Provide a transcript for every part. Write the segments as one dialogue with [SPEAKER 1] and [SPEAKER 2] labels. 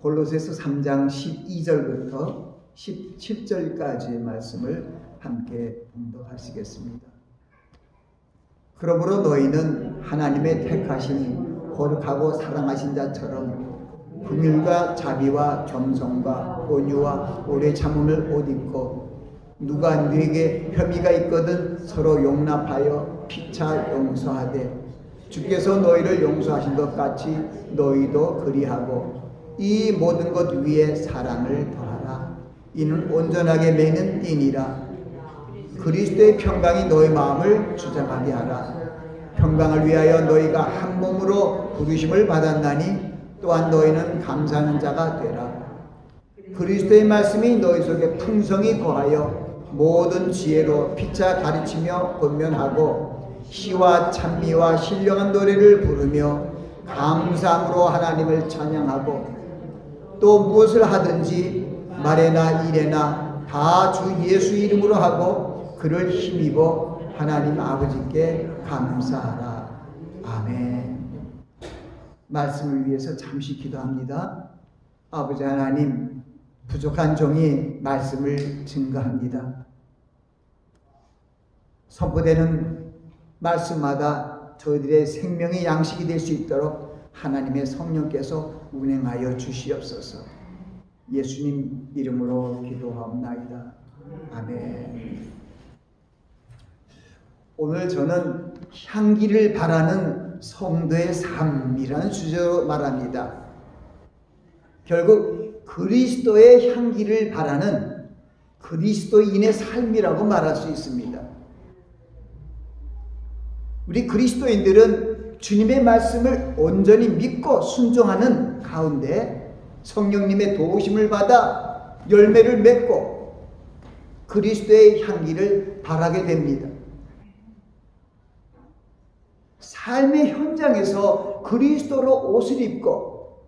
[SPEAKER 1] 골로새서 3장 12절부터 17절까지의 말씀을 함께 봉독하시겠습니다. 그러므로 너희는 하나님의 택하신 거룩하고 사랑하신 자처럼 긍휼과 자비와 겸손과 온유와 오래 참음을 옷 입고 누가 너에게 혐의가 있거든 서로 용납하여 피차 용서하되 주께서 너희를 용서하신 것 같이 너희도 그리하고 이 모든 것 위에 사랑을 더하라. 이는 온전하게 매는 띠니라. 그리스도의 평강이 너희 마음을 주장하게 하라. 평강을 위하여 너희가 한 몸으로 부르심을 받았나니 또한 너희는 감사하는 자가 되라. 그리스도의 말씀이 너희 속에 풍성히 거하여 모든 지혜로 피차 가르치며 권면하고 시와 찬미와 신령한 노래를 부르며 감사함으로 하나님을 찬양하고 또 무엇을 하든지 말에나 일에나 다 주 예수 이름으로 하고 그를 힘입어 하나님 아버지께 감사하라. 아멘. 말씀을 위해서 잠시 기도합니다. 아버지 하나님, 부족한 종이 말씀을 증거합니다. 선포되는 말씀마다 저희들의 생명의 양식이 될 수 있도록 하나님의 성령께서 운행하여 주시옵소서. 예수님 이름으로 기도하옵나이다. 아멘. 오늘 저는 향기를 바라는 성도의 삶이라는 주제로 말합니다. 결국 그리스도의 향기를 바라는 그리스도인의 삶이라고 말할 수 있습니다. 우리 그리스도인들은 주님의 말씀을 온전히 믿고 순종하는 가운데 성령님의 도우심을 받아 열매를 맺고 그리스도의 향기를 바라게 됩니다. 삶의 현장에서 그리스도로 옷을 입고,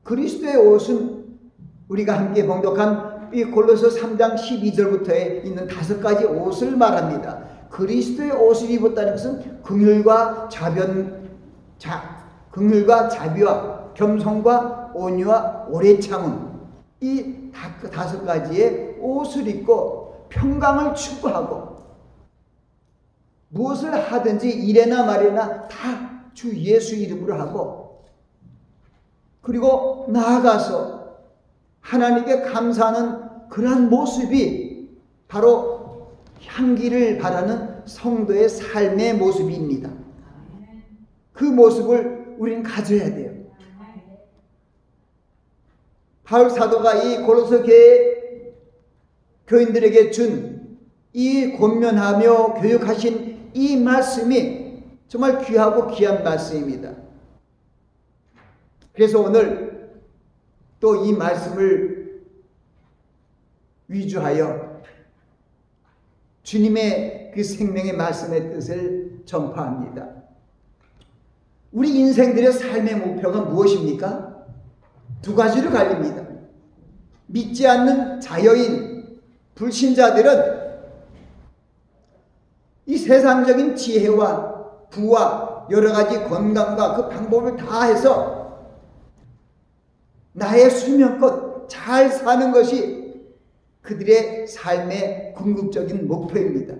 [SPEAKER 1] 그리스도의 옷은 우리가 함께 봉독한 이 골로새 3장 12절부터에 있는 5가지 옷을 말합니다. 그리스도의 옷을 입었다는 것은 긍휼과 자비와 겸손과 온유와 오래 참음, 이 5가지의 옷을 입고 평강을 추구하고 무엇을 하든지 일에나 말에나 다 주 예수 이름으로 하고, 그리고 나아가서 하나님께 감사하는 그러한 모습이 바로 향기를 바라는 성도의 삶의 모습입니다. 그 모습을 우리는 가져야 돼요. 바울 사도가 이 골로새 교인들에게 준 이 권면하며 교육하신 이 말씀이 정말 귀하고 귀한 말씀입니다. 그래서 오늘 또 이 말씀을 위주하여 주님의 그 생명의 말씀의 뜻을 전파합니다. 우리 인생들의 삶의 목표가 무엇입니까? 2가지로 갈립니다. 믿지 않는 자여인 불신자들은 이 세상적인 지혜와 부와 여러 가지 건강과 그 방법을 다 해서 나의 수명껏 잘 사는 것이 그들의 삶의 궁극적인 목표입니다.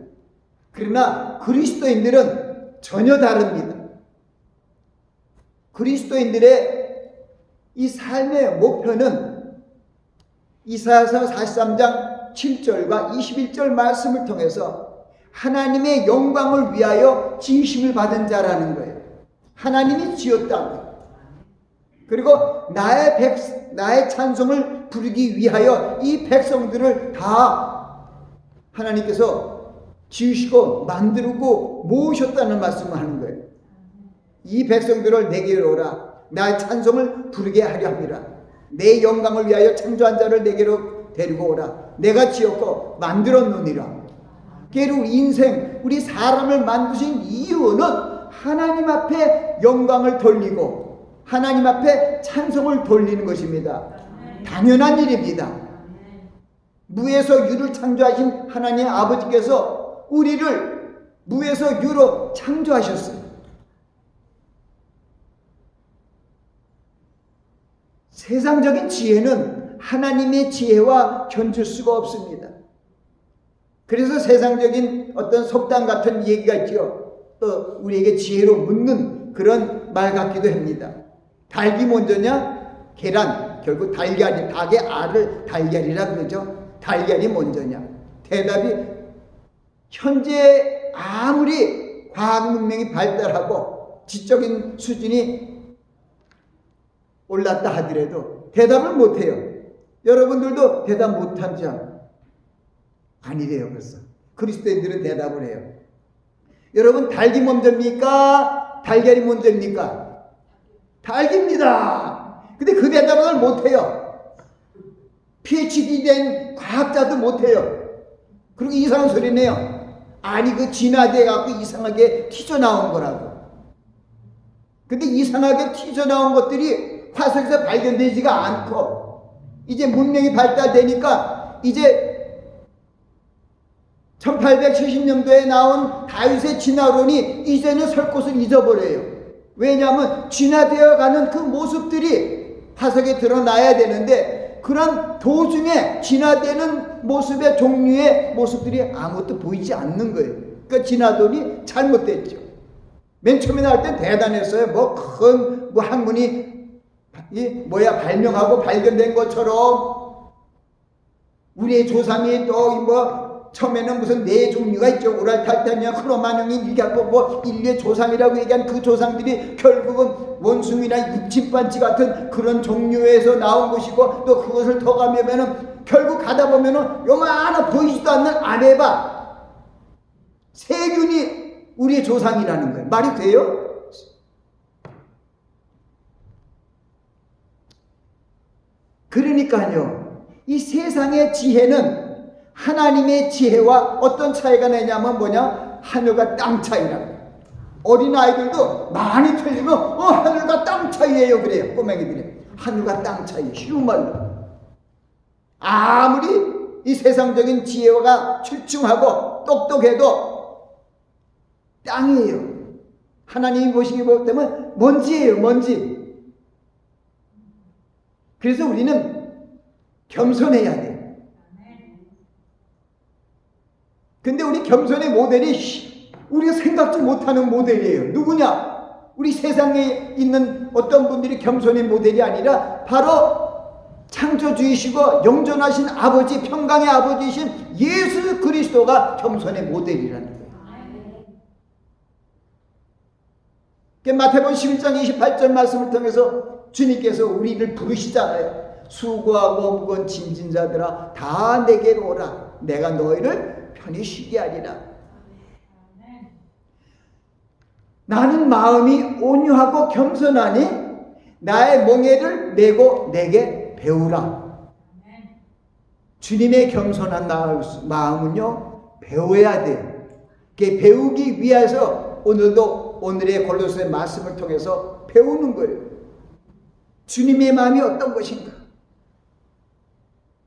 [SPEAKER 1] 그러나 그리스도인들은 전혀 다릅니다. 그리스도인들의 이 삶의 목표는 이사야서 43장 7절과 21절 말씀을 통해서 하나님의 영광을 위하여 지으심을 받은 자라는 거예요. 하나님이 지었다. 그리고 나의 찬송을 부르기 위하여 이 백성들을 다 하나님께서 지으시고 만들고 모으셨다는 말씀을 하는 거예요. 이 백성들을 내게로 오라. 나의 찬송을 부르게 하려 합니다. 내 영광을 위하여 창조한 자를 내게로 데리고 오라. 내가 지었고 만들었느니라. 우리 인생, 우리 사람을 만드신 이유는 하나님 앞에 영광을 돌리고 하나님 앞에 찬송을 돌리는 것입니다. 당연한 일입니다. 무에서 유를 창조하신 하나님 아버지께서 우리를 무에서 유로 창조하셨어요. 세상적인 지혜는 하나님의 지혜와 견줄 수가 없습니다. 그래서 세상적인 어떤 속담 같은 얘기가 있죠. 또 우리에게 지혜로 묻는 그런 말 같기도 합니다. 닭이 먼저냐? 계란. 결국 달걀이, 닭의 알을 달걀이라 그러죠. 달걀이 먼저냐? 대답이 현재 아무리 과학 문명이 발달하고 지적인 수준이 올랐다 하더라도 대답을 못해요. 여러분들도 대답 못한 자 아니래요. 벌써 그리스도인들은 대답을 해요. 여러분, 닭이 먼저입니까? 달걀이 먼저입니까? 닭입니다. 근데 그 대답을 못해요. PhD 된 과학자도 못해요. 그리고 이상한 소리네요. 아니, 그 진화돼 갖고 이상하게 튀어나온 거라고. 근데 이상하게 튀어나온 것들이 화석에서 발견되지가 않고, 이제 문명이 발달되니까 이제 1870년도에 나온 다윗의 진화론이 이제는 설 곳을 잊어버려요. 왜냐하면 진화되어가는 그 모습들이 화석에 드러나야 되는데, 그런 도중에 진화되는 모습의 종류의 모습들이 아무것도 보이지 않는 거예요. 그러니까 진화론이 잘못됐죠. 맨 처음에 나올 땐 대단했어요. 뭐 큰 학문이 발명하고 발견된 것처럼, 우리의 조상이 또 처음에는 무슨 네 종류가 있죠. 오랄탈타니아, 크로마뇽인, 이게 뭐 인류의 조상이라고 얘기한 그 조상들이 결국은 원숭이나 육침반치 같은 그런 종류에서 나온 것이고, 또 그것을 더 가면은 결국 가다 보면은 요만한 보이지도 않는 아메바, 세균이 우리의 조상이라는 거예요. 말이 돼요? 그러니까요, 이 세상의 지혜는 하나님의 지혜와 어떤 차이가 나냐면 뭐냐? 하늘과 땅 차이라. 어린아이들도 많이 틀리면 하늘과 땅 차이예요 그래요. 꼬맹이들이. 하늘과 땅 차이. 쉬운 말로. 아무리 이 세상적인 지혜가 출중하고 똑똑해도 땅이에요. 하나님이 보시기 때문에 먼지예요. 먼지. 그래서 우리는 겸손해야 돼요. 근데 우리 겸손의 모델이 우리가 생각지 못하는 모델이에요. 누구냐? 우리 세상에 있는 어떤 분들이 겸손의 모델이 아니라 바로 창조주이시고 영존하신 아버지, 평강의 아버지이신 예수 그리스도가 겸손의 모델이라는 거예요. 마태복음 11장 28절 말씀을 통해서 주님께서 우리를 부르시잖아요. 수고하고 무거운 짐진 자들아 다 내게로 오라. 내가 너희를 편히 쉬게 하리라. 나는 마음이 온유하고 겸손하니 나의 멍에를 메고 내게 배우라. 주님의 겸손한 마음은요, 배워야 돼요. 배우기 위해서 오늘의 골로새 말씀을 통해서 배우는 거예요. 주님의 마음이 어떤 것인가?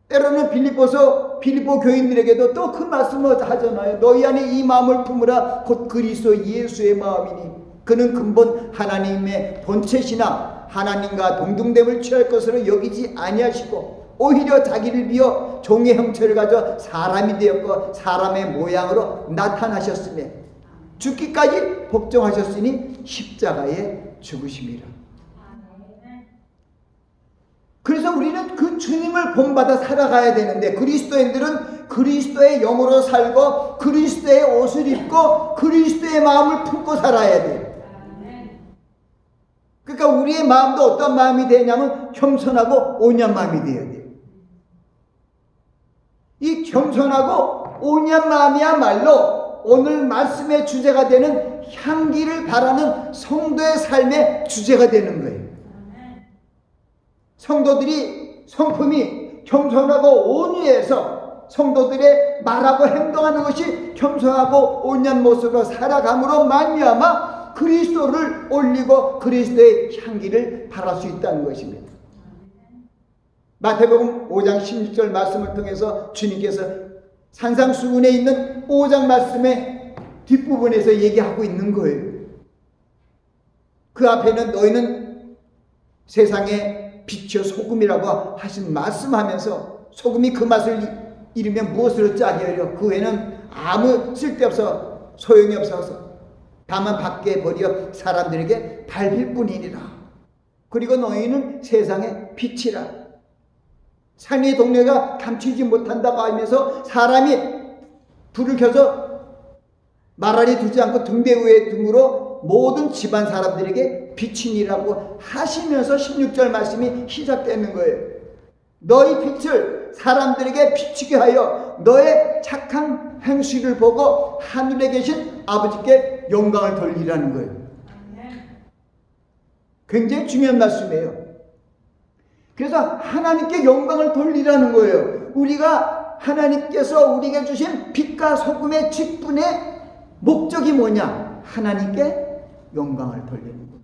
[SPEAKER 1] 때로는 빌립보 교인들에게도 또 그 말씀을 하잖아요. 너희 안에 이 마음을 품으라. 곧 그리스도 예수의 마음이니 그는 근본 하나님의 본체시나 하나님과 동등됨을 취할 것으로 여기지 아니하시고 오히려 자기를 비어 종의 형체를 가져 사람이 되었고 사람의 모양으로 나타나셨으며 죽기까지 복종하셨으니 십자가에 죽으심이라. 그래서 우리는 그 주님을 본받아 살아가야 되는데, 그리스도인들은 그리스도의 영으로 살고 그리스도의 옷을 입고 그리스도의 마음을 품고 살아야 돼요. 그러니까 우리의 마음도 어떤 마음이 되냐면 겸손하고 온유한 마음이 되어야 돼요. 이 겸손하고 온유한 마음이야말로 오늘 말씀의 주제가 되는 향기를 바라는 성도의 삶의 주제가 되는 거예요. 성도들이 성품이 겸손하고 온유해서 성도들의 말하고 행동하는 것이 겸손하고 온유한 모습으로 살아감으로 말미암아 그리스도를 올리고 그리스도의 향기를 발할 수 있다는 것입니다. 마태복음 5장 16절 말씀을 통해서 주님께서 산상수훈에 있는 5장 말씀의 뒷부분에서 얘기하고 있는 거예요. 그 앞에는 너희는 세상에 빛이요 소금이라고 하신 말씀하면서 소금이 그 맛을 잃으면 무엇으로 짜게 하려? 그 외에는 아무 쓸데없어 소용이 없어서 다만 밖에 버려 사람들에게 밟힐 뿐이니라. 그리고 너희는 세상의 빛이라. 산의 동네가 감추지 못한다고 하면서 사람이 불을 켜서 말아리 두지 않고 등대 위에 등으로 모든 집안 사람들에게 빛이니라고 하시면서 16절 말씀이 시작되는 거예요. 너희 빛을 사람들에게 비추게 하여 너의 착한 행실을 보고 하늘에 계신 아버지께 영광을 돌리라는 거예요. 굉장히 중요한 말씀이에요. 그래서 하나님께 영광을 돌리라는 거예요. 우리가 하나님께서 우리에게 주신 빛과 소금의 직분의 목적이 뭐냐? 하나님께 영광을 돌리는 거예요.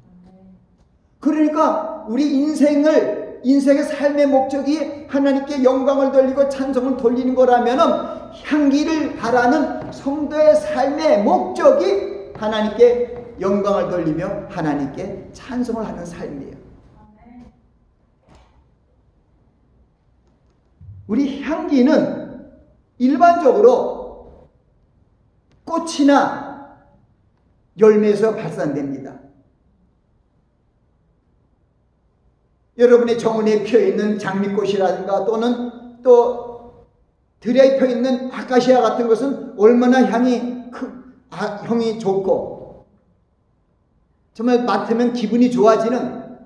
[SPEAKER 1] 그러니까 우리 인생의 삶의 목적이 하나님께 영광을 돌리고 찬송을 돌리는 거라면 향기를 바라는 성도의 삶의 목적이 하나님께 영광을 돌리며 하나님께 찬송을 하는 삶이에요. 우리 향기는 일반적으로 꽃이나 열매에서 발산됩니다. 여러분의 정원에 피어있는 장미꽃이라든가 또는 또 들에 피어있는 아카시아 같은 것은 얼마나 향이 좋고 정말 맡으면 기분이 좋아지는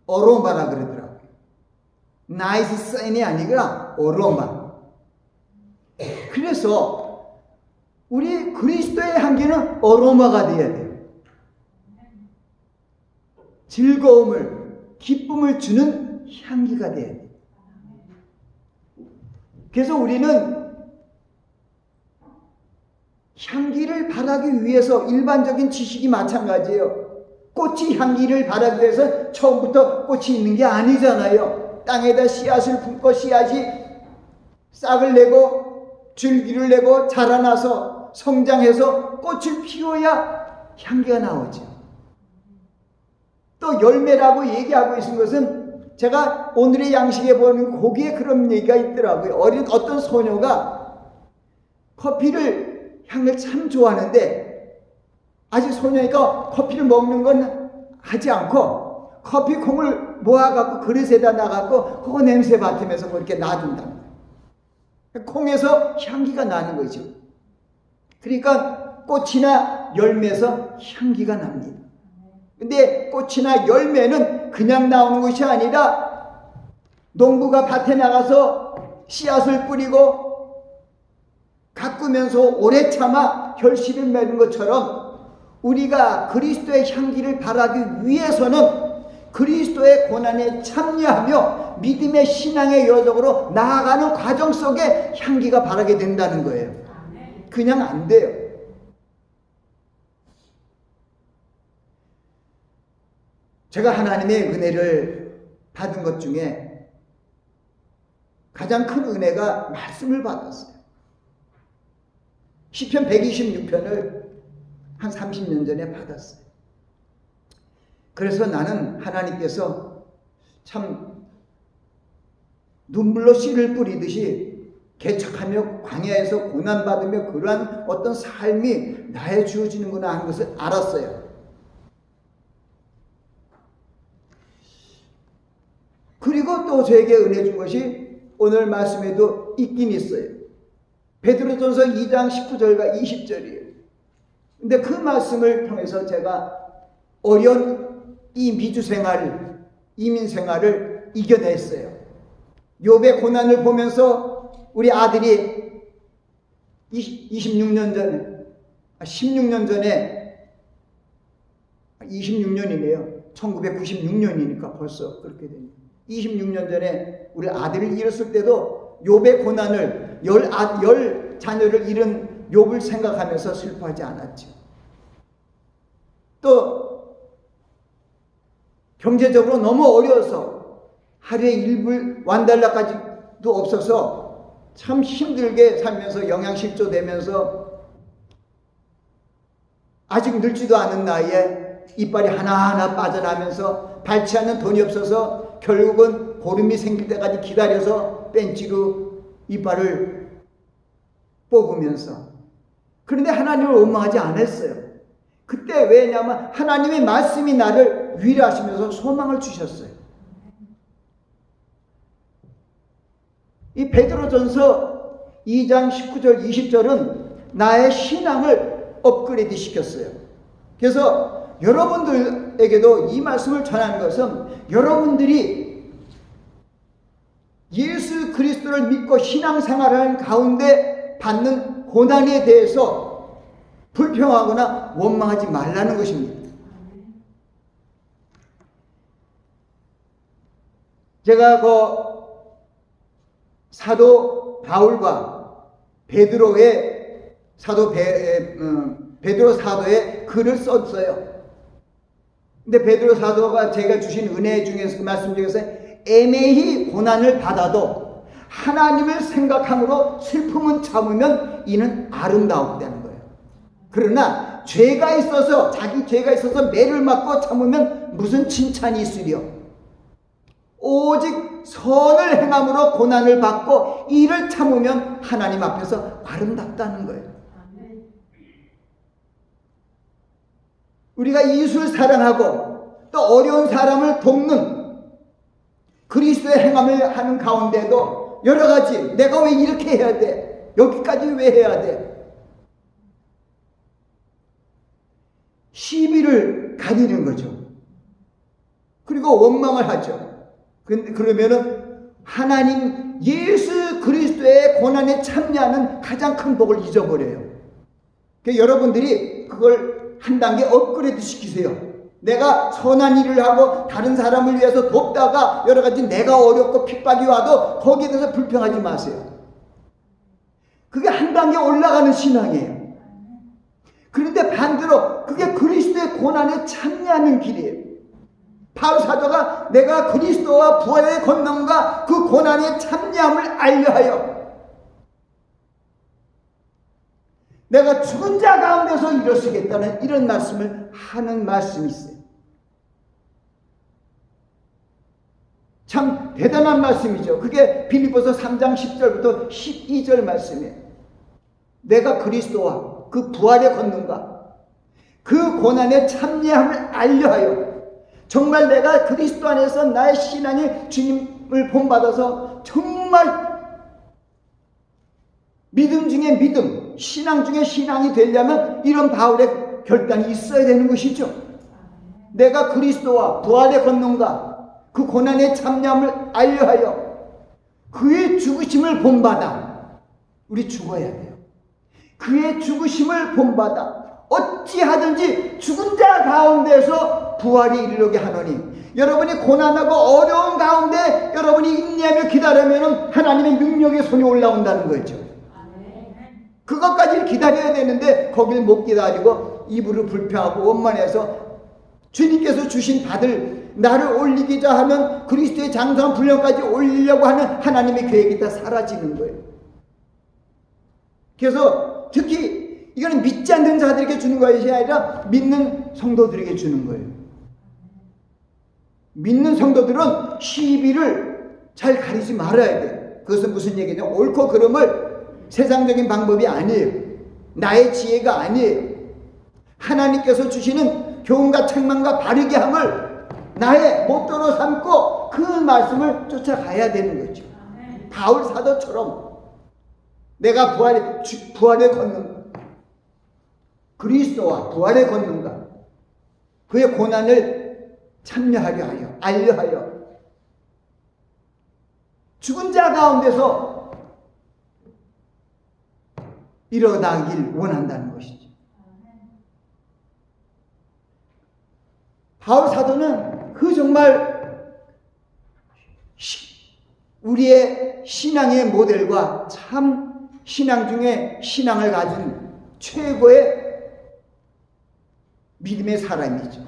[SPEAKER 1] 어로마라 그러더라고요. 나이스 사인이 아니라 어로마. 그래서 우리 그리스도의 향기는 어로마가 되어야 돼요. 즐거움을 기쁨을 주는 향기가 돼야 돼요. 그래서 우리는 향기를 바라기 위해서 일반적인 지식이 마찬가지예요. 꽃이 향기를 바라기 위해서 처음부터 꽃이 있는 게 아니잖아요. 땅에다 씨앗을 품고 씨앗이 싹을 내고 줄기를 내고 자라나서 성장해서 꽃을 피워야 향기가 나오죠. 또 열매라고 얘기하고 있는 것은 제가 오늘의 양식에 보는 거기에 그런 얘기가 있더라고요. 어떤 소녀가 커피를 향을 참 좋아하는데 아직 소녀니까 커피를 먹는 건 하지 않고 커피 콩을 모아갖고 그릇에다 놔갖고 그거 냄새 맡으면서 그렇게 놔둔다. 콩에서 향기가 나는 거죠. 그러니까 꽃이나 열매에서 향기가 납니다. 근데 꽃이나 열매는 그냥 나오는 것이 아니라 농부가 밭에 나가서 씨앗을 뿌리고 가꾸면서 오래 참아 결실을 맺는 것처럼 우리가 그리스도의 향기를 바라기 위해서는 그리스도의 고난에 참여하며 믿음의 신앙의 여정으로 나아가는 과정 속에 향기가 바라게 된다는 거예요. 그냥 안 돼요. 제가 하나님의 은혜를 받은 것 중에 가장 큰 은혜가 말씀을 받았어요. 시편 126편을 한 30년 전에 받았어요. 그래서 나는 하나님께서 참 눈물로 씨를 뿌리듯이 개척하며 광야에서 고난받으며 그러한 어떤 삶이 나에 주어지는구나 하는 것을 알았어요. 그리고 또 저에게 은혜 준 것이 오늘 말씀에도 있긴 있어요. 베드로전서 2장 19절과 20절이에요. 근데 그 말씀을 통해서 제가 어려운 이 미주 생활, 이민 생활을 이겨냈어요. 욥의 고난을 보면서 우리 아들이 16년 전에 26년이네요. 1996년이니까 벌써 그렇게 됩니다. 26년 전에 우리 아들을 잃었을 때도 욥의 고난을 열 자녀를 잃은 욥을 생각하면서 슬퍼하지 않았죠. 또 경제적으로 너무 어려워서 하루에 1달러까지도 없어서 참 힘들게 살면서 영양실조 되면서 아직 늙지도 않은 나이에 이빨이 하나하나 빠져나면서 발치 않는 돈이 없어서 결국은 고름이 생길 때까지 기다려서 벤치로 이빨을 뽑으면서, 그런데 하나님을 원망하지 않았어요. 그때 왜냐하면 하나님의 말씀이 나를 위로하시면서 소망을 주셨어요. 이 베드로전서 2장 19절 20절은 나의 신앙을 업그레이드 시켰어요. 그래서 여러분들에게도 이 말씀을 전하는 것은 여러분들이 예수 그리스도를 믿고 신앙생활하는 가운데 받는 고난에 대해서 불평하거나 원망하지 말라는 것입니다. 제가 사도 바울과 베드로의 베드로 사도의 글을 썼어요. 근데 베드로 사도가 제가 주신 은혜 중에서 그 말씀 중에서 애매히 고난을 받아도 하나님을 생각함으로 슬픔은 참으면 이는 아름다웠다는 거예요. 그러나 죄가 있어서, 자기 죄가 있어서 매를 맞고 참으면 무슨 칭찬이 있으랴. 오직 선을 행함으로 고난을 받고 이를 참으면 하나님 앞에서 아름답다는 거예요. 우리가 이웃을 사랑하고 또 어려운 사람을 돕는 그리스도의 행함을 하는 가운데도 여러 가지, 내가 왜 이렇게 해야 돼? 여기까지 왜 해야 돼? 시비를 가리는 거죠. 그리고 원망을 하죠. 그러면은 하나님 예수 그리스도의 고난에 참여하는 가장 큰 복을 잊어버려요. 그러니까 여러분들이 그걸 한 단계 업그레이드 시키세요. 내가 선한 일을 하고 다른 사람을 위해서 돕다가 여러 가지 내가 어렵고 핍박이 와도 거기에 대해서 불평하지 마세요. 그게 한 단계 올라가는 신앙이에요. 그런데 반대로 그게 그리스도의 고난에 참여하는 길이에요. 바울 사도가 내가 그리스도와 부활의 권능과 그 고난에 참여함을 알려하여 내가 죽은 자 가운데서 일어서겠다는 이런 말씀을 하는 말씀이 있어요. 참 대단한 말씀이죠. 그게 빌립보서 3장 10절부터 12절 말씀이에요. 내가 그리스도와 그 부활의 권능과 그 고난에 참여함을 알려하여 정말 내가 그리스도 안에서 나의 신앙이 주님을 본받아서 정말 믿음 중에 믿음, 신앙 중에 신앙이 되려면 이런 바울의 결단이 있어야 되는 것이죠. 내가 그리스도와 부활의 권능과 그 고난에 참여함을 알려하여 그의 죽으심을 본받아. 우리 죽어야 돼요. 그의 죽으심을 본받아 어찌하든지 죽은 자 가운데서 부활이 이르게 하노니, 여러분이 고난하고 어려운 가운데 여러분이 인내하며 기다리면 하나님의 능력의 손이 올라온다는 거죠. 그것까지 기다려야 되는데 거길 못 기다리고 이불을 불평하고 원만해서 주님께서 주신 받을 나를 올리기자 하면 그리스도의 장성한 분량까지 올리려고 하는 하나님의 계획이 다 사라지는 거예요. 그래서 특히 이거는 믿지 않는 자들에게 주는 것이 아니라 믿는 성도들에게 주는 거예요. 믿는 성도들은 시비를 잘 가리지 말아야 돼요. 그것은 무슨 얘기냐? 옳고 그름을 세상적인 방법이 아니에요. 나의 지혜가 아니에요. 하나님께서 주시는 교훈과 책망과 바르게 함을 나의 모토로 삼고 그 말씀을 쫓아가야 되는 거죠. 바울 사도처럼 내가 부활의 권능, 그리스도와 부활의 권능과 그의 고난을 참여하려 하여 알려하여 죽은 자 가운데서 일어나길 원한다는 것이죠. 바울 사도는 그 정말 우리의 신앙의 모델과 참 신앙 중에 신앙을 가진 최고의 믿음의 사람이죠.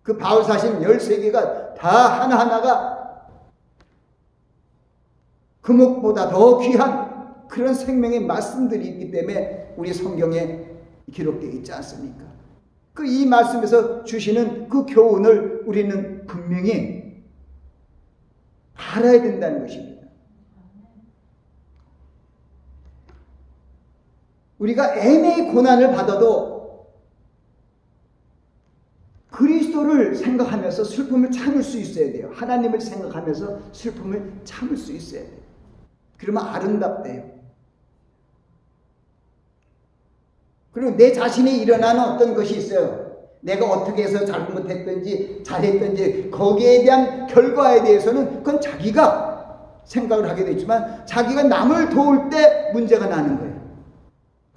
[SPEAKER 1] 그 바울 사신 13개가 다 하나하나가 금옥보다 더 귀한 그런 생명의 말씀들이 있기 때문에 우리 성경에 기록되어 있지 않습니까? 이 말씀에서 주시는 그 교훈을 우리는 분명히 알아야 된다는 것입니다. 우리가 애매히 고난을 받아도 그리스도를 생각하면서 슬픔을 참을 수 있어야 돼요. 하나님을 생각하면서 슬픔을 참을 수 있어야 돼요. 그러면 아름답대요. 그리고 내 자신이 일어나는 어떤 것이 있어요. 내가 어떻게 해서 잘못했든지 잘했든지 거기에 대한 결과에 대해서는 그건 자기가 생각을 하게 되지만 자기가 남을 도울 때 문제가 나는 거예요.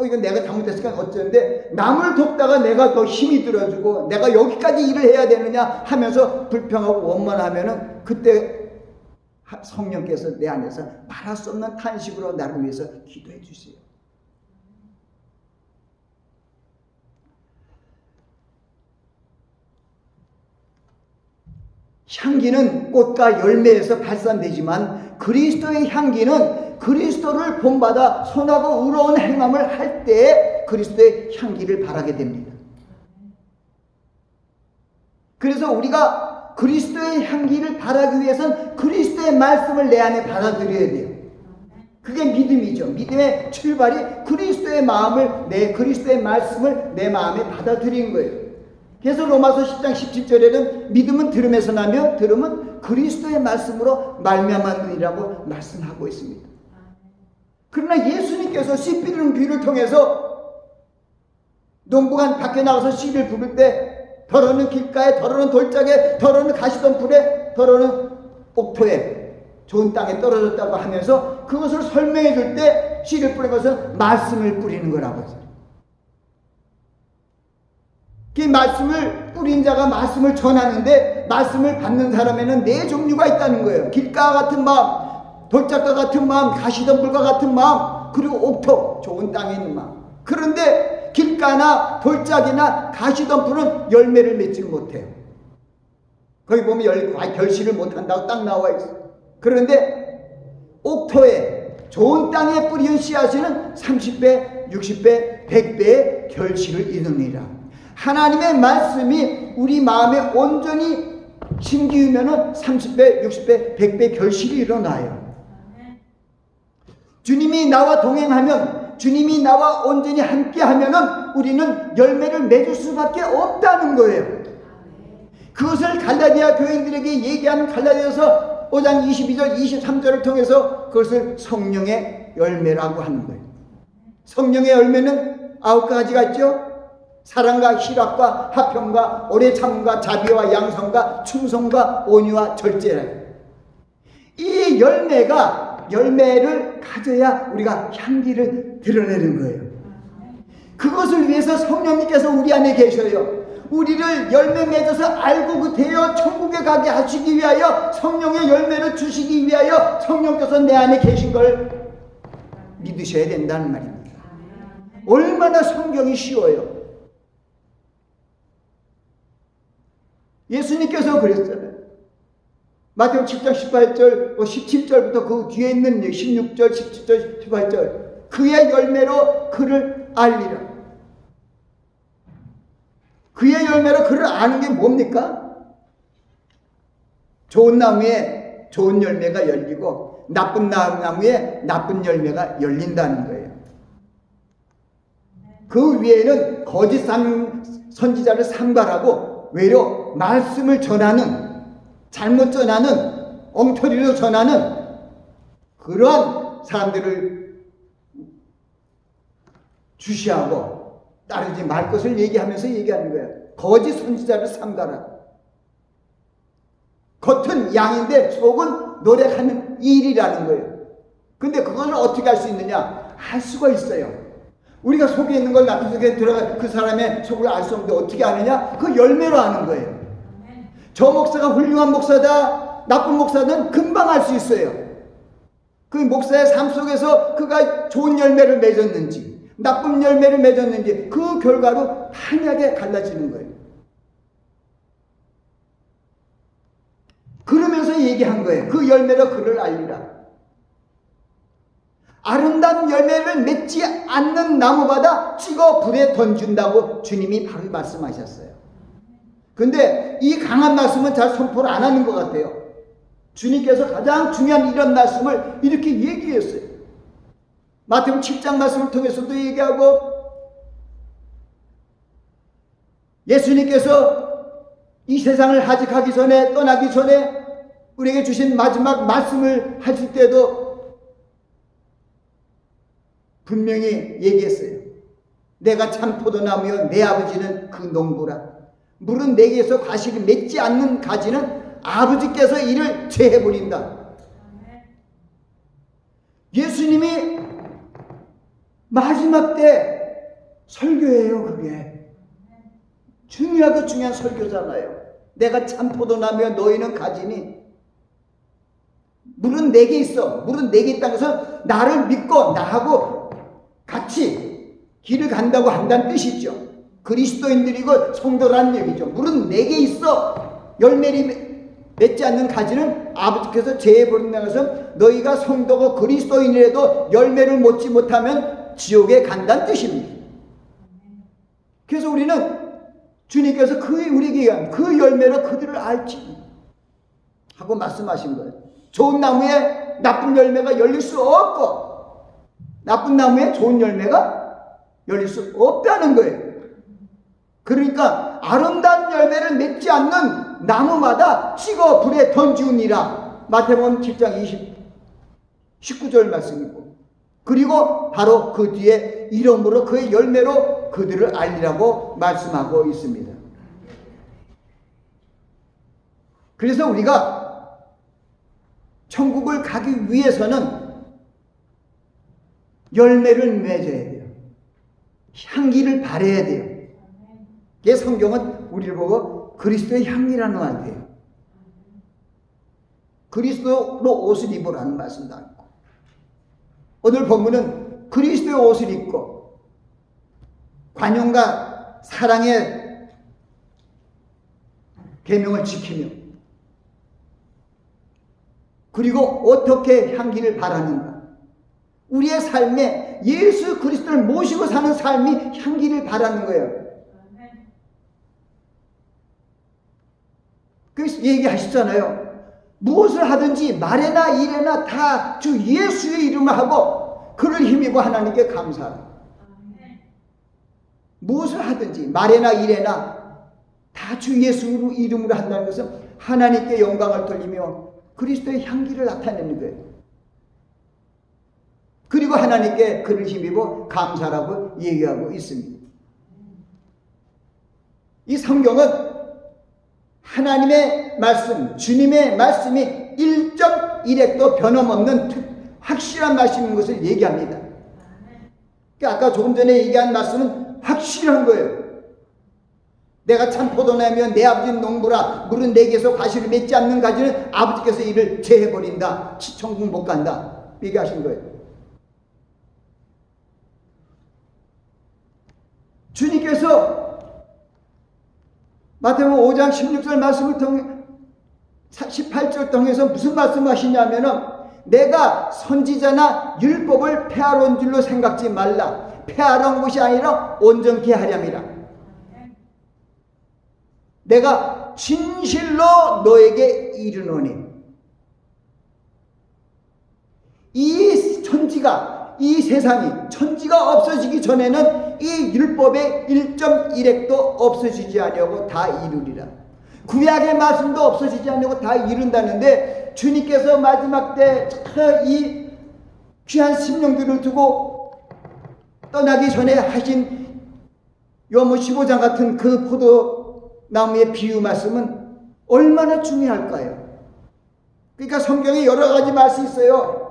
[SPEAKER 1] 이건 내가 잘못했으니까 어쩌는데 남을 돕다가 내가 더 힘이 들어주고 내가 여기까지 일을 해야 되느냐 하면서 불평하고 원만하면은 그때 성령께서 내 안에서 말할 수 없는 탄식으로 나를 위해서 기도해 주세요. 향기는 꽃과 열매에서 발산되지만 그리스도의 향기는 그리스도를 본받아 선하고 의로운 행함을 할 때에 그리스도의 향기를 바라게 됩니다. 그래서 우리가 그리스도의 향기를 바라기 위해서는 그리스도의 말씀을 내 안에 받아들여야 돼요. 그게 믿음이죠. 믿음의 출발이 그리스도의 그리스도의 말씀을 내 마음에 받아들이는 거예요. 그래서 로마서 10장 17절에는 믿음은 들음에서 나며 들음은 그리스도의 말씀으로 말미암았느니라고 말씀하고 있습니다. 그러나 예수님께서 씨 뿌리는 귀를 통해서 농부가 밖에 나가서 씨를 부를 때 더러는 길가에, 더러는 돌짝에, 더러는 가시덤불에, 더러는 옥토에, 좋은 땅에 떨어졌다고 하면서 그것을 설명해 줄 때 씨를 뿌리는 것은 말씀을 뿌리는 거라고 했어요. 그 말씀을 뿌린 자가 말씀을 전하는데 말씀을 받는 사람에는 네 종류가 있다는 거예요. 길가 같은 마음, 돌짝과 같은 마음, 가시덤불과 같은 마음, 그리고 옥토, 좋은 땅에 있는 마음. 그런데 길가나 돌짝이나 가시덤불은 열매를 맺지 못해요. 거기 보면 결실을 못한다고 딱 나와 있어요. 그런데 옥토에, 좋은 땅에 뿌린 씨앗에는 30배, 60배, 100배의 결실을 이루니라. 하나님의 말씀이 우리 마음에 온전히 심기우면은 30배, 60배, 100배 결실이 일어나요. 주님이 나와 동행하면, 주님이 나와 온전히 함께 하면은 우리는 열매를 맺을 수밖에 없다는 거예요. 그것을 갈라디아 교인들에게 얘기하는 갈라디아서 5장 22절, 23절을 통해서 그것을 성령의 열매라고 하는 거예요. 성령의 열매는 9가지가 있죠. 사랑과 희락과 화평과 오래 참음과 자비와 양성과 충성과 온유와 절제라. 이 열매를 가져야 우리가 향기를 드러내는 거예요. 그것을 위해서 성령님께서 우리 안에 계셔요. 우리를 열매 맺어서 알고 되어 천국에 가게 하시기 위하여 성령의 열매를 주시기 위하여 성령께서 내 안에 계신 걸 믿으셔야 된다는 말입니다. 얼마나 성경이 쉬워요. 예수님께서 그랬잖아요. 마태복음 7장 18절, 17절부터 그 뒤에 있는 16절, 17절, 18절. 그의 열매로 그를 알리라. 그의 열매로 그를 아는 게 뭡니까? 좋은 나무에 좋은 열매가 열리고 나쁜 나무에 나쁜 열매가 열린다는 거예요. 그 위에는 거짓 선지자를 삼가라고 외려 말씀을 전하는, 잘못 전하는, 엉터리로 전하는 그러한 사람들을 주시하고 따르지 말 것을 얘기하면서 얘기하는 거예요. 거짓 선지자를 삼가라. 겉은 양인데 속은 노력하는 일이라는 거예요. 근데 그것을 어떻게 할 수 있느냐? 할 수가 있어요. 우리가 속에 있는 걸 나쁜 속에 들어가 그 사람의 속을 알 수 없는데 어떻게 아느냐? 그 열매로 아는 거예요. 저 목사가 훌륭한 목사다, 나쁜 목사는 금방 알 수 있어요. 그 목사의 삶 속에서 그가 좋은 열매를 맺었는지 나쁜 열매를 맺었는지 그 결과로 한약에 갈라지는 거예요. 그러면서 얘기한 거예요. 그 열매로 그를 알리라. 아름다운 열매를 맺지 않는 나무마다 찍어 불에 던진다고 주님이 바로 말씀하셨어요. 근데 이 강한 말씀은 잘 선포를 안 하는 것 같아요. 주님께서 가장 중요한 이런 말씀을 이렇게 얘기했어요. 마태복음 7장 말씀을 통해서도 얘기하고, 예수님께서 이 세상을 하직하기 전에, 떠나기 전에 우리에게 주신 마지막 말씀을 하실 때도 분명히 얘기했어요. 내가 참 포도나무여 내 아버지는 그 농부라. 물은 내게서 과실을 맺지 않는 가지는 아버지께서 이를 제해버린다. 예수님이 마지막 때 설교예요. 그게 중요하고 중요한 설교잖아요. 내가 참 포도나무여 너희는 가지니, 물은 내게 있어. 물은 내게 있다는 것은 나를 믿고 나하고 같이 길을 간다고 한다는 뜻이죠. 그리스도인들이고 성도라는 얘기죠. 물은 내게 있어. 열매를 맺지 않는 가지는 아버지께서 제해버린다는 것은 너희가 성도고 그리스도인이라도 열매를 맺지 못하면 지옥에 간다는 뜻입니다. 그래서 우리는 주님께서 우리에게 얘기한 그 열매로 그들을 알지 하고 말씀하신 거예요. 좋은 나무에 나쁜 열매가 열릴 수 없고, 나쁜 나무에 좋은 열매가 열릴 수 없다는 거예요. 그러니까 아름다운 열매를 맺지 않는 나무마다 찍어 불에 던지우니라. 마태복음 7장 19절 말씀이고, 그리고 바로 그 뒤에 이름으로 그의 열매로 그들을 알리라고 말씀하고 있습니다. 그래서 우리가 천국을 가기 위해서는 열매를 맺어야 돼요. 향기를 발해야 돼요. 이게 성경은 우리를 보고 그리스도의 향기라는 말이에요. 그리스도로 옷을 입으라는 말씀도 있고, 오늘 본문은 그리스도의 옷을 입고 관용과 사랑의 계명을 지키며, 그리고 어떻게 향기를 바라는가, 우리의 삶에 예수 그리스도를 모시고 사는 삶이 향기를 바라는 거예요. 그래서 얘기하시잖아요. 무엇을 하든지 말에나 일에나 다 주 예수의 이름을 하고 그를 힘입어 하나님께 감사하라. 무엇을 하든지 말에나 일에나 다 주 예수 이름으로 한다는 것은 하나님께 영광을 돌리며 그리스도의 향기를 나타내는 거예요. 그리고 하나님께 그를 힘입어 감사라고 얘기하고 있습니다. 이 성경은 하나님의 말씀, 주님의 말씀이 1.1획도 변함없는 확실한 말씀인 것을 얘기합니다. 그러니까 아까 조금 전에 얘기한 말씀은 확실한 거예요. 내가 참 포도나무면 내 아버지는 농부라. 물은 내게서 과실을 맺지 않는 가지는 아버지께서 이를 제해버린다. 천국 못 간다. 얘기하신 거예요. 주님께서 마태복음 5장 16절 말씀을 통해 18절 통해서 무슨 말씀하시냐면은, 내가 선지자나 율법을 폐하러 온 줄로 생각지 말라. 폐하러 온 것이 아니라 온전케 하렴이라. 내가 진실로 너에게 이르노니, 이 천지가, 이 세상이 천지가 없어지기 전에는 이 율법의 1.1획도 없어지지 아니하고 다 이루리라. 구약의 말씀도 없어지지 아니하고 다 이룬다는데, 주님께서 마지막 때 이 귀한 심령들을 두고 떠나기 전에 하신 요한복음 15장 같은 그 포도나무의 비유 말씀은 얼마나 중요할까요? 그러니까 성경에 여러 가지 말씀이 있어요.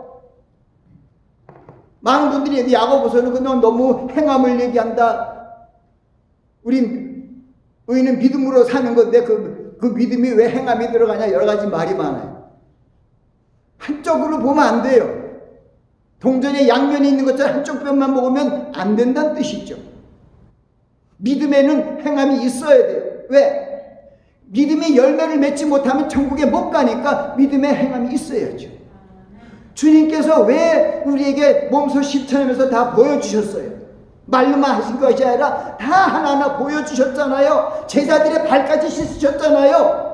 [SPEAKER 1] 많은 분들이 야고보서는 그냥 너무 행함을 얘기한다. 우린 의인은 믿음으로 사는 건데 그 믿음이 왜 행함이 들어가냐, 여러 가지 말이 많아요. 한쪽으로 보면 안 돼요. 동전에 양면이 있는 것처럼 한쪽 편만 먹으면 안 된다는 뜻이죠. 믿음에는 행함이 있어야 돼요. 왜? 믿음이 열매를 맺지 못하면 천국에 못 가니까 믿음의 행함이 있어야죠. 주님께서 왜 우리에게 몸소 실천하면서 다 보여주셨어요? 말로만 하신 것이 아니라 다 하나하나 보여주셨잖아요. 제자들의 발까지 씻으셨잖아요.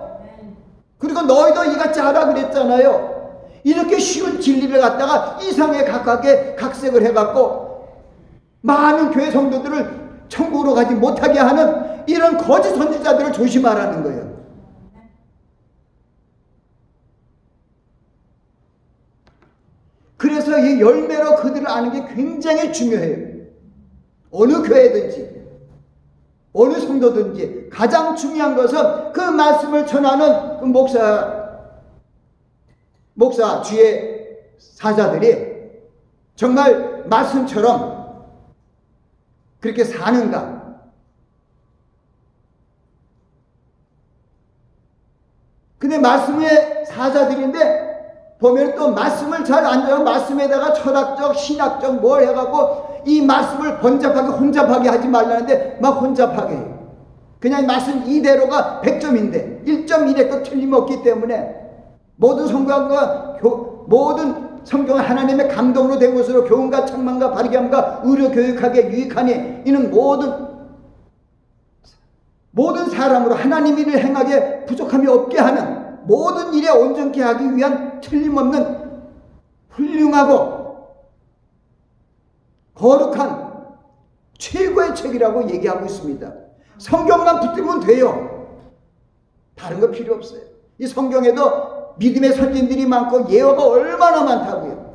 [SPEAKER 1] 그리고 너희도 이같이 하라 그랬잖아요. 이렇게 쉬운 진리를 갖다가 이상에 가깝게 각색을 해갖고 많은 교회 성도들을 천국으로 가지 못하게 하는 이런 거짓 선지자들을 조심하라는 거예요. 그래서 이 열매로 그들을 아는 게 굉장히 중요해요. 어느 교회든지 어느 성도든지 가장 중요한 것은 그 말씀을 전하는 그 목사 주의 사자들이 정말 말씀처럼 그렇게 사는가. 근데 말씀의 사자들인데 보면 또 말씀을 잘 안 들어 말씀에다가 철학적 신학적 뭘 해갖고 이 말씀을 번잡하게 혼잡하게 하지 말라는데 막 혼잡하게 해요. 그냥 말씀 이대로가 100점인데 1.1에 틀림없기 때문에 모든 성경과 모든 성경은 하나님의 감동으로 된 것으로 교훈과 책망과 바르게 함과 의료 교육하게 유익하니 이는 모든 사람으로 하나님 일을 행하게 부족함이 없게 하는 모든 일에 온전케 하기 위한 틀림없는 훌륭하고 거룩한 최고의 책이라고 얘기하고 있습니다. 성경만 붙들면 돼요. 다른 거 필요 없어요. 이 성경에도 믿음의 선진들이 많고 예언가 얼마나 많다고요.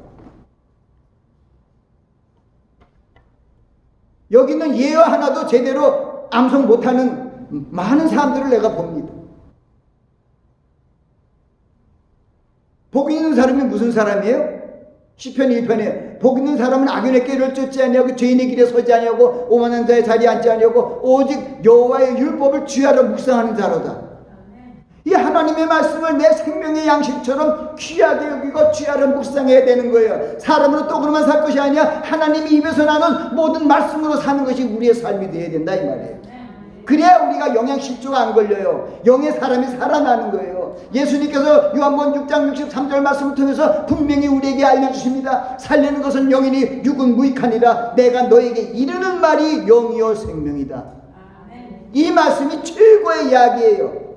[SPEAKER 1] 여기는 예언 하나도 제대로 암송 못하는 많은 사람들을 내가 봅니다. 복 있는 사람이 무슨 사람이에요? 시편 1편에 복 있는 사람은 악인의 길을 쫓지 아니하고 죄인의 길에 서지 아니하고 오만한 자의 자리에 앉지 아니하고 오직 여호와의 율법을 주야로 묵상하는 자로다. 이 하나님의 말씀을 내 생명의 양식처럼 귀하게 여기고 주야로 묵상해야 되는 거예요. 사람으로 떡으로만 살 것이 아니라 하나님의 입에서 나는 모든 말씀으로 사는 것이 우리의 삶이 되어야 된다 이 말이에요. 그래야 우리가 영양실조가 안 걸려요. 영의 사람이 살아나는 거예요. 예수님께서 요한복음 6장 63절 말씀을 통해서 분명히 우리에게 알려주십니다. 살리는 것은 영이니 육은 무익하니라. 내가 너에게 이르는 말이 영이요 생명이다. 이 말씀이 최고의 이야기예요.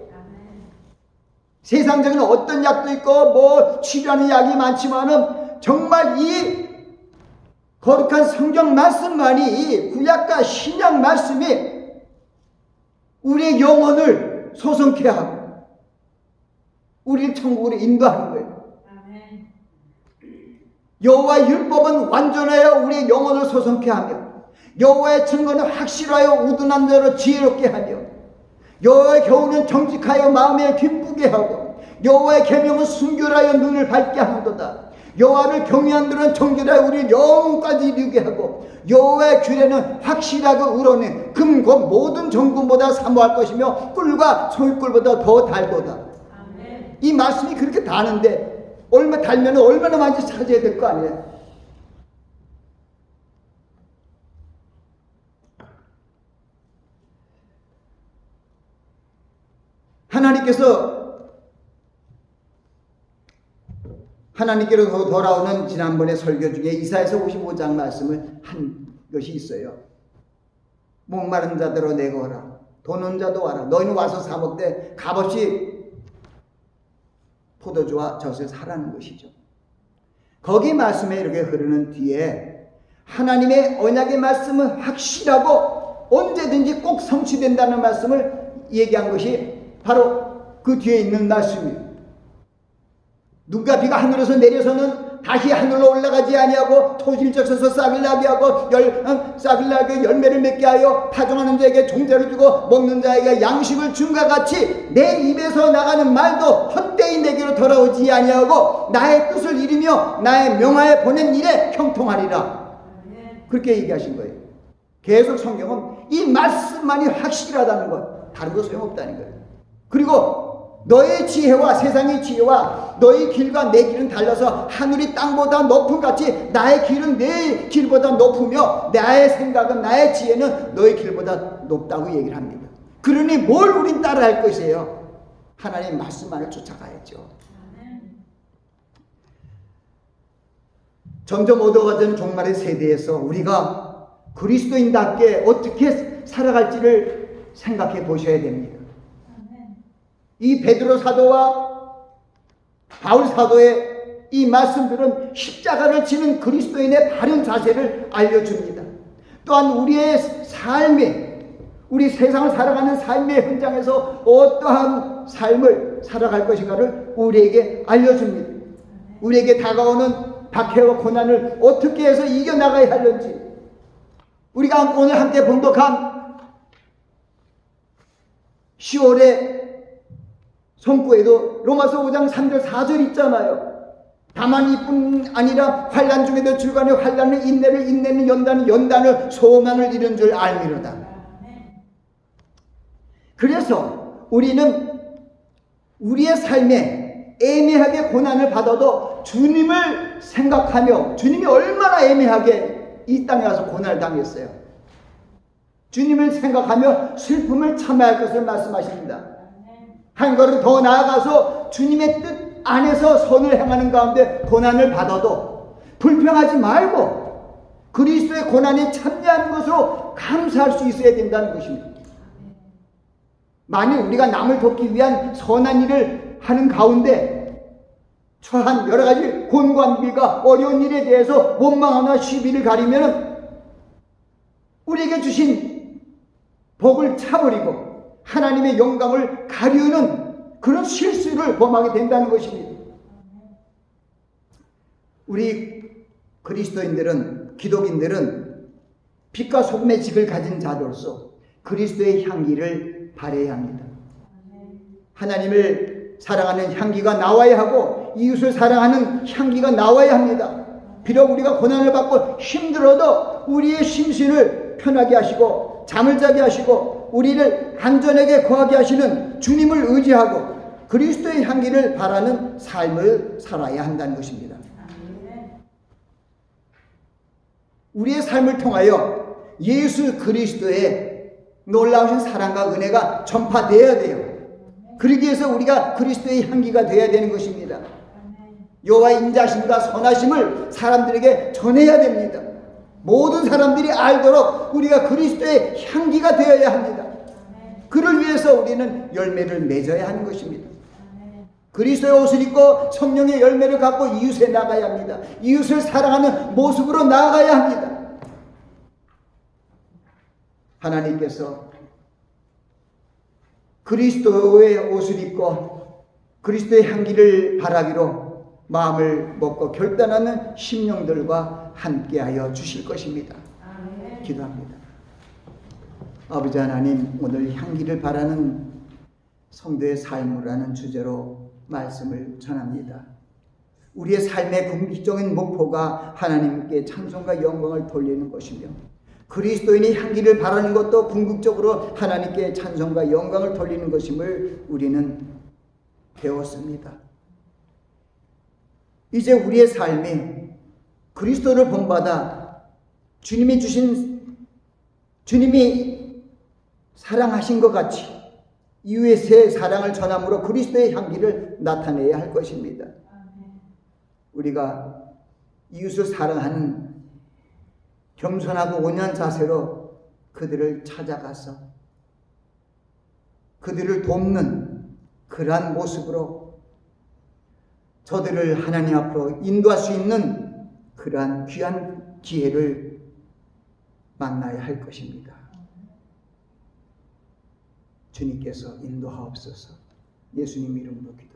[SPEAKER 1] 세상적인 어떤 약도 있고 치료하는 약이 많지만은 정말 이 거룩한 성경 말씀만이 구약과 신약 말씀이 우리의 영혼을 소성케 하고 우리를 천국으로 인도하는 거예요. 여호와의 율법은 완전하여 우리의 영혼을 소성케 하며 여호와의 증거는 확실하여 우둔한 자로 지혜롭게 하며 여호와의 교훈은 정직하여 마음에 기쁘게 하고 여호와의 계명은 순결하여 눈을 밝게 하는도다. 여호와를 경외한 들은 정결하여 우리 영혼까지 이루게 하고 여호와의 규례는 확실하게 우러내 금곧 모든 정금보다 사모할 것이며 꿀과 소꿀보다 더 달도다. 아멘. 이 말씀이 그렇게 다는데 달면 얼마나 많이 찾아야 될 거 아니에요. 하나님께로 돌아오는 지난번에 설교 중에 이사야서 55장 말씀을 한 것이 있어요. 목마른 자들아 내가 오라. 돈 없는 자도 와라. 너희는 와서 사 먹되 값없이 포도주와 젖을 사라는 것이죠. 거기 말씀에 이렇게 흐르는 뒤에 하나님의 언약의 말씀은 확실하고 언제든지 꼭 성취된다는 말씀을 얘기한 것이 바로 그 뒤에 있는 말씀이에요. 눈과 비가 하늘에서 내려서는 다시 하늘로 올라가지 아니하고 토지를 적셔서 싹을 나게 하고 싹을 나게 열매를 맺게 하여 파종하는 자에게 종자를 주고 먹는 자에게 양식을 준 것 같이 내 입에서 나가는 말도 헛되이 내게로 돌아오지 아니하고 나의 뜻을 이루며 나의 명하에 보낸 일에 형통하리라. 그렇게 얘기하신 거예요. 계속 성경은 이 말씀만이 확실하다는 것, 다른 거 소용없다는 거예요. 그리고 너의 지혜와 세상의 지혜와 너의 길과 내 길은 달라서 하늘이 땅보다 높은 같이 나의 길은 내 길보다 높으며 나의 생각은 나의 지혜는 너의 길보다 높다고 얘기를 합니다. 그러니 뭘 우린 따라할 것이에요? 하나님의 말씀만을 쫓아가야죠. 점점 어두워가는 종말의 세대에서 우리가 그리스도인답게 어떻게 살아갈지를 생각해 보셔야 됩니다. 이 베드로 사도와 바울 사도의 이 말씀들은 십자가를 지는 그리스도인의 바른 자세를 알려줍니다. 또한 우리의 삶에, 우리 세상을 살아가는 삶의 현장에서 어떠한 삶을 살아갈 것인가를 우리에게 알려줍니다. 우리에게 다가오는 박해와 고난을 어떻게 해서 이겨나가야 하는지, 우리가 오늘 함께 봉독한 10월의 성구에도 로마서 5장 3절 4절 있잖아요. 다만 이뿐 아니라 환난 중에도 주간의 환난을 인내를, 인내는 연단을, 연단을 소망을 이룬 줄 알미로다. 그래서 우리는 우리의 삶에 애매하게 고난을 받아도 주님을 생각하며, 주님이 얼마나 애매하게 이 땅에 와서 고난을 당했어요. 주님을 생각하며 슬픔을 참아야 할 것을 말씀하십니다. 한 걸음 더 나아가서 주님의 뜻 안에서 선을 행하는 가운데 고난을 받아도 불평하지 말고 그리스도의 고난에 참여하는 것으로 감사할 수 있어야 된다는 것입니다. 만일 우리가 남을 돕기 위한 선한 일을 하는 가운데 처한 여러 가지 곤관비가 어려운 일에 대해서 원망하나 시비를 가리면 우리에게 주신 복을 차버리고 하나님의 영광을 가리우는 그런 실수를 범하게 된다는 것입니다. 우리 그리스도인들은, 기독인들은 빛과 소금의 직을 가진 자로서 그리스도의 향기를 발해야 합니다. 하나님을 사랑하는 향기가 나와야 하고 이웃을 사랑하는 향기가 나와야 합니다. 비록 우리가 고난을 받고 힘들어도 우리의 심신을 편하게 하시고 잠을 자게 하시고 우리를 안전하게 거하게 하시는 주님을 의지하고 그리스도의 향기를 바라는 삶을 살아야 한다는 것입니다. 우리의 삶을 통하여 예수 그리스도의 놀라우신 사랑과 은혜가 전파되어야 돼요. 그러기 위해서 우리가 그리스도의 향기가 되어야 되는 것입니다. 여호와의 인자심과 선하심을 사람들에게 전해야 됩니다. 모든 사람들이 알도록 우리가 그리스도의 향기가 되어야 합니다. 그를 위해서 우리는 열매를 맺어야 하는 것입니다. 그리스도의 옷을 입고 성령의 열매를 갖고 이웃에 나가야 합니다. 이웃을 사랑하는 모습으로 나아가야 합니다. 하나님께서 그리스도의 옷을 입고 그리스도의 향기를 바라기로 마음을 먹고 결단하는 심령들과 함께하여 주실 것입니다. 기도합니다. 아버지 하나님, 오늘 향기를 바라는 성도의 삶이라는 주제로 말씀을 전합니다. 우리의 삶의 궁극적인 목표가 하나님께 찬송과 영광을 돌리는 것이며 그리스도인의 향기를 바라는 것도 궁극적으로 하나님께 찬송과 영광을 돌리는 것임을 우리는 배웠습니다. 이제 우리의 삶에 그리스도를 본받아 주님이 사랑하신 것 같이 이웃의 사랑을 전함으로 그리스도의 향기를 나타내야 할 것입니다. 우리가 이웃을 사랑하는 겸손하고 온유한 자세로 그들을 찾아가서 그들을 돕는 그러한 모습으로 저들을 하나님 앞으로 인도할 수 있는 그러한 귀한 기회를 만나야 할 것입니다. 주님께서 인도하옵소서. 예수님 이름으로 기도합니다.